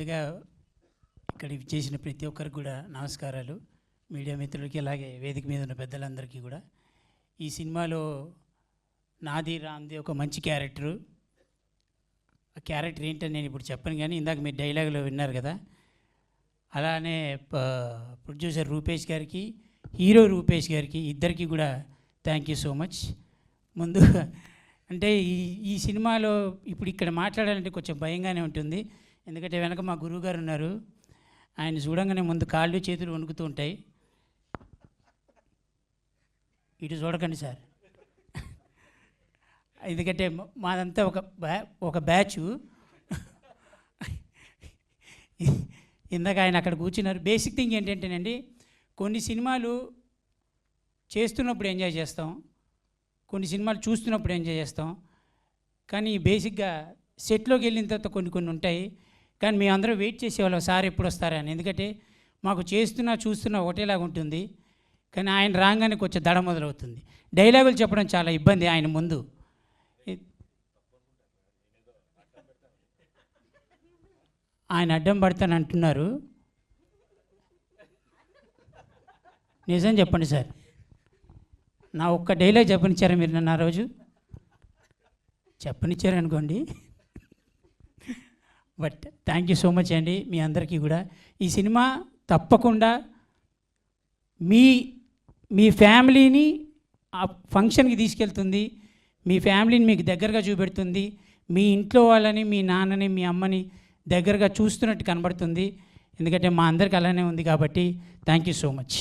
ముందుగా ఇక్కడ చేసిన ప్రతి ఒక్కరికి కూడా నమస్కారాలు. మీడియా మిత్రులకి అలాగే వేదిక మీద ఉన్న పెద్దలందరికీ కూడా. ఈ సినిమాలో నాది రామ్ది ఒక మంచి క్యారెక్టరు. ఆ క్యారెక్టర్ ఏంటని నేను ఇప్పుడు చెప్పను, కానీ ఇందాక మీరు డైలాగులో విన్నారు కదా. అలానే ప్రొడ్యూసర్ రూపేష్ గారికి, హీరో రూపేష్ గారికి ఇద్దరికి కూడా థ్యాంక్ యూ సో మచ్. ముందు అంటే ఈ సినిమాలో ఇప్పుడు ఇక్కడ మాట్లాడాలంటే కొంచెం భయంగానే ఉంటుంది. ఎందుకంటే వెనక మా గురువు గారు ఉన్నారు. ఆయన చూడంగానే ముందు కాళ్ళు చేతులు వణుకుతూ ఉంటాయి. ఇటు చూడకండి సార్. ఎందుకంటే మాదంతా ఒక బ్యాచు. ఇందాక ఆయన అక్కడ కూర్చున్నారు. బేసిక్ థింగ్ ఏంటంటేనండి, కొన్ని సినిమాలు చేస్తున్నప్పుడు ఎంజాయ్ చేస్తాం, కొన్ని సినిమాలు చూస్తున్నప్పుడు ఎంజాయ్ చేస్తాం. కానీ బేసిక్గా సెట్లోకి వెళ్ళిన తర్వాత కొన్ని ఉంటాయి. కానీ మేము అందరూ వెయిట్ చేసేవాళ్ళం సార్ ఎప్పుడు వస్తారని. ఎందుకంటే మాకు చూస్తున్నా ఒకటేలాగా ఉంటుంది. కానీ ఆయన రాగానే కొంచెం దడ మొదలవుతుంది. డైలాగులు చెప్పడం చాలా ఇబ్బంది ఆయన ముందు. ఆయన అడ్డం పడతాను అంటున్నారు. నిజం చెప్పండి సార్, నా ఒక్క డైలాగ్ చెప్పనిచ్చారా మీరు నన్ను? ఆ రోజు చెప్పనిచ్చారనుకోండి. But thank you so much అండి మీ అందరికీ కూడా. ఈ సినిమా తప్పకుండా మీ ఫ్యామిలీని ఆ ఫంక్షన్కి తీసుకెళ్తుంది, మీ ఫ్యామిలీని మీకు దగ్గరగా చూపెడుతుంది, మీ ఇంట్లో వాళ్ళని, మీ నాన్నని, మీ అమ్మని దగ్గరగా చూస్తున్నట్టు కనబడుతుంది. ఎందుకంటే మా అందరికి అలానే ఉంది కాబట్టి థ్యాంక్ యూ సో మచ్.